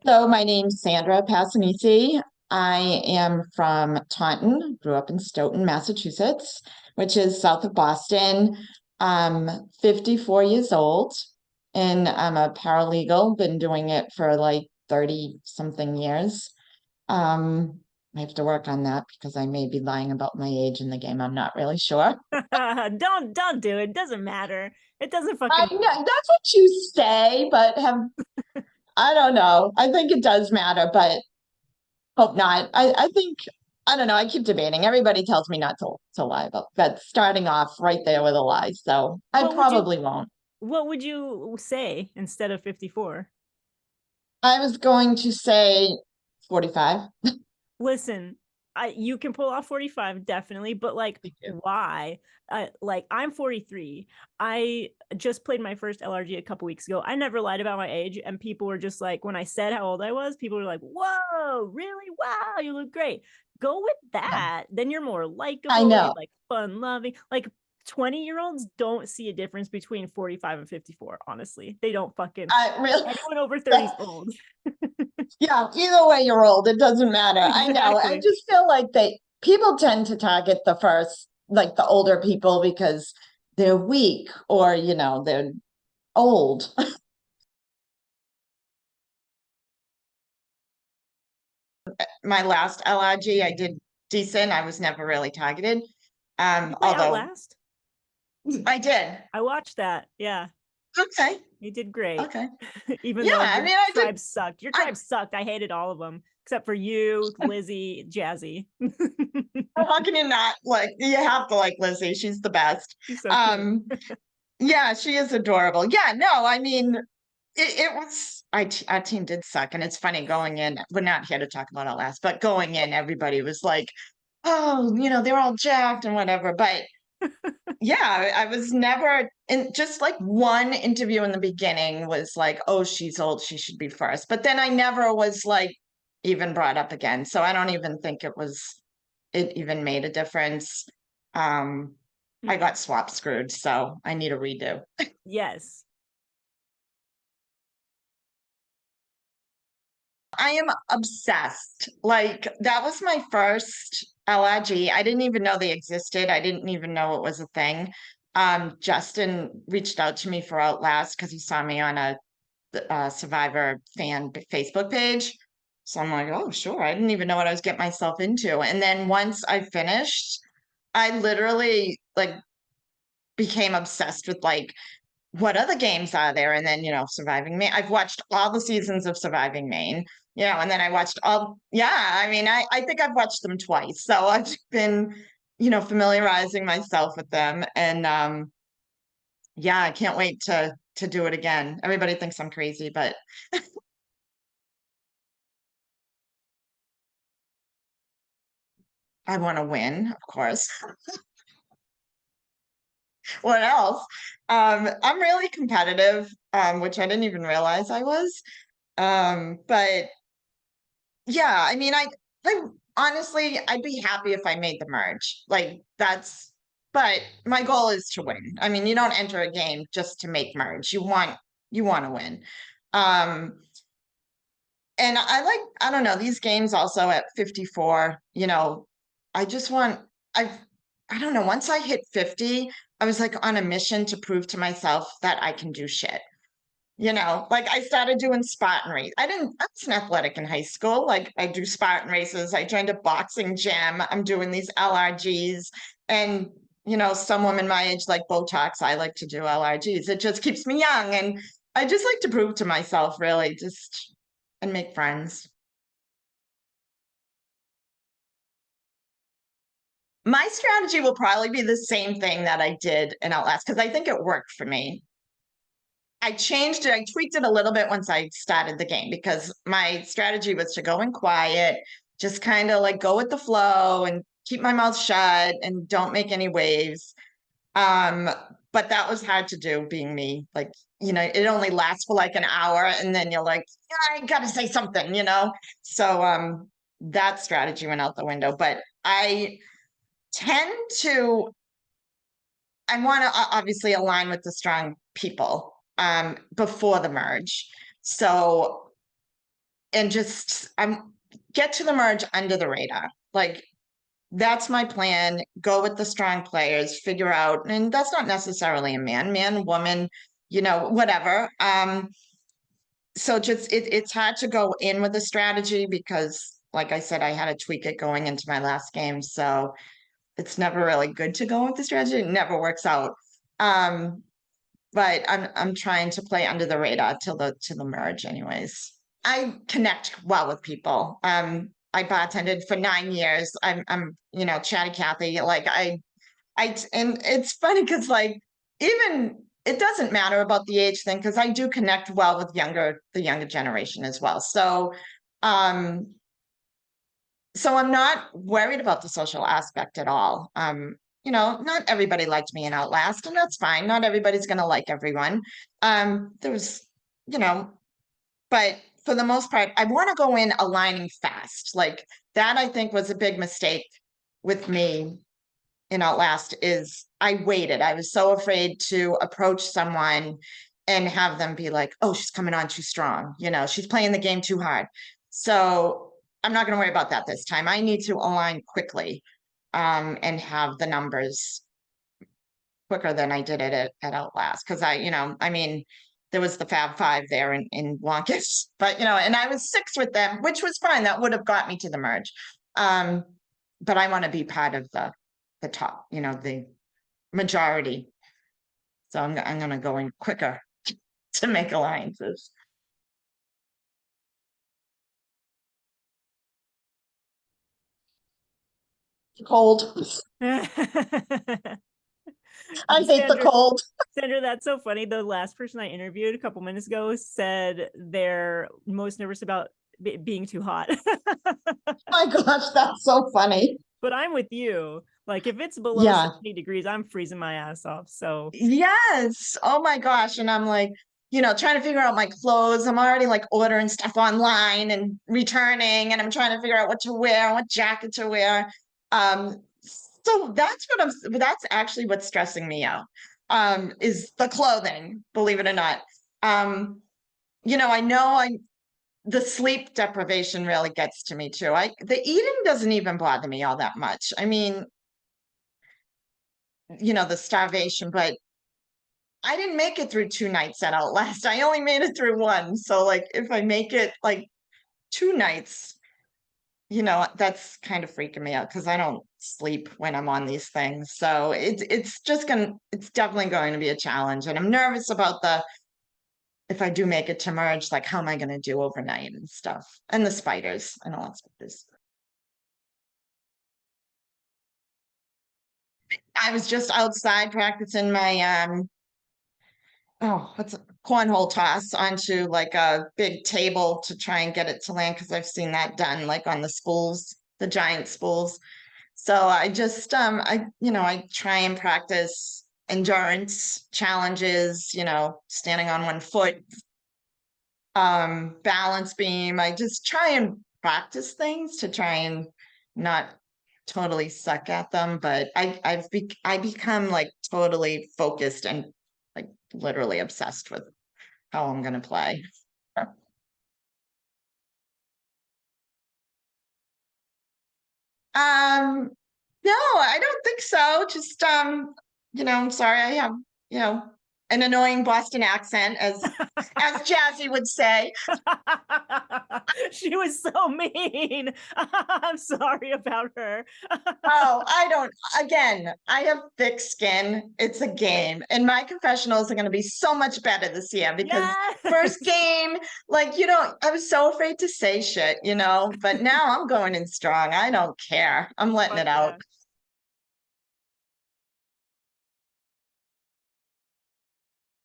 So my name's Sandra Passanisi. I am from Taunton, grew up in Stoughton, Massachusetts, which is south of Boston. I'm 54 years old and I'm a paralegal, been doing it for like 30 something years. Um, I have to work on that because I may be lying about my age in the game. I'm not really sure. Don't do it. Doesn't matter. It doesn't I fucking know that's what you say, but I don't know. I think it does matter, but hope not. I think I don't know. I keep debating. Everybody tells me not to lie about that. Starting off right there with a lie, so I what would you probably won't. what would you say instead of 54? I was going to say 45. Listen, you can pull off 45 definitely, but like Me too. why? Like I'm 43. I just played my first LRG a couple weeks ago. I never lied about my age, and people were just like, when I said how old I was, people were like, "Whoa, really? Wow, you look great." Go with Yeah, that. Then you're more I likable, you're know. like fun loving. Like 20-year-olds don't see a difference between 45 and 54, honestly. They don't fucking I really. anyone over 30 is old. Yeah, either way you're old, it doesn't matter. I know. I Exactly. just feel like people tend to target the first, like the older people because they're weak or they're old. My last LRG, I did decent. I was never really targeted. You play Although Outlast? I did. I watched that. Yeah, Okay. you did great. Okay. Even Yeah, though I your mean, I did. tribe sucked. Your I tribe sucked. I hated all of them except for you, Lizzie, Jazzy. how can you not like you have to like Lizzie. She's the best. She's so cute. Um, yeah, she is adorable. Yeah, no, I mean it was our team did suck. And it's funny going in, we're not here to talk about our last, but going in, everybody was like, oh, they're all jacked and whatever. But yeah, I was never in just like one interview in the beginning was like, oh, she's old, she should be first. But then I never was like even brought up again. So I don't even think it even made a difference. Um, I got swap screwed, so I need a redo. Yes. I am obsessed. Like that was my first LRG. I didn't even know they existed. I didn't even know it was a thing. Justin reached out to me for Outlast because he saw me on a Survivor fan Facebook page. So I'm like, oh, sure. I didn't even know what I was getting myself into. And then once I finished, I literally like became obsessed with like what other games are there? And then, Surviving Maine. I've watched all the seasons of Surviving Maine, and then I watched yeah, I mean, I think I've watched them twice. So I've been, familiarizing myself with them. And yeah, I can't wait to do it again. Everybody thinks I'm crazy, but I want to win, of course. What else? I'm really competitive, which I didn't even realize I was. But yeah, I mean, I honestly, I'd be happy if I made the merge. Like but my goal is to win. I mean, you don't enter a game just to make merge. You want to win. Um, and I don't know, these games also at 54, I just want, I've, I don't know, once I hit 50, I was like on a mission to prove to myself that I can do shit. Like I started doing Spartan race. I wasn't athletic in high school. Like I do Spartan races. I joined a boxing gym. I'm doing these LRGs. And, some women my age like Botox. I like to do LRGs. It just keeps me young. And I just like to prove to myself, really, just and make friends. My strategy will probably be the same thing that I did in Outlast because I think it worked for me. I changed it. I tweaked it a little bit once I started the game because my strategy was to go in quiet, just kind of like go with the flow and keep my mouth shut and don't make any waves. Um, but that was hard to do being me. Like, it only lasts for like an hour and then you're like, "Yeah, I gotta say something. So that strategy went out the window. But I tend to I want to obviously align with the strong people before the merge. So and just get to the merge under the radar. Like that's my plan. Go with the strong players, figure out, and that's not necessarily a man, woman, whatever. So just it's hard to go in with a strategy because, like I said, I had to tweak it going into my last game. So it's never really good to go with the strategy. It never works out. Um, but I'm trying to play under the radar till the merge anyways. I connect well with people. I bartended for 9 years. I'm chatty Cathy. Like and it's funny because like even it doesn't matter about the age thing because I do connect well with the younger generation as well. Um so I'm not worried about the social aspect at all. Not everybody liked me in Outlast, and that's fine. Not everybody's gonna like everyone. There was, you know, but for the most part, I want to go in aligning fast. Like that, I think was a big mistake with me in Outlast is I waited. I was so afraid to approach someone and have them be like, oh, she's coming on too strong. She's playing the game too hard. So I'm not going to worry about that this time. I need to align quickly and have the numbers quicker than I did it at Outlast. Because I mean, there was the Fab Five there in Wonkus, but and I was six with them, which was fine. That would have got me to the merge. But I want to be part of the top, the majority. So I'm going to go in quicker to make alliances. Cold. I hate the Sandra, cold. Sandra, that's so funny. The last person I interviewed a couple minutes ago said they're most nervous about being too hot. My gosh, that's so funny. But I'm with you. Like if it's below Yeah. 70 degrees, I'm freezing my ass off. So Yes. Oh my gosh. And I'm like, trying to figure out my clothes. I'm already like ordering stuff online and returning, and I'm trying to figure out what to wear, what jacket to wear. So that's actually what's stressing me out. Is the clothing, believe it or not. I know the sleep deprivation really gets to me too. The eating doesn't even bother me all that much. I mean, the starvation, but I didn't make it through 2 nights at Outlast. I only made it through one. So like if I make it like 2 nights, that's kind of freaking me out because I don't sleep when I'm on these things. So it's definitely going to be a challenge. And I'm nervous about if I do make it to merge, like how am I gonna do overnight and stuff? And the spiders and all that stuff. I was just outside practicing my what's it, cornhole toss onto like a big table to try and get it to land because I've seen that done like on the spools, the giant spools. So I just I try and practice endurance challenges, standing on one foot, balance beam. I just try and practice things to try and not totally suck at them, but I become like totally focused and like literally obsessed with how I'm gonna play. No, I don't think so. Just I'm sorry, I have, you know, an annoying Boston accent, as Jazzy would say. she was so mean. I'm sorry about her. Oh, I don't, again, I have thick skin. It's a game. And my confessionals are going to be so much better this year because first Yes. game, like, I was so afraid to say shit, but now I'm going in strong. I don't care. I'm letting Fuck it out. yeah.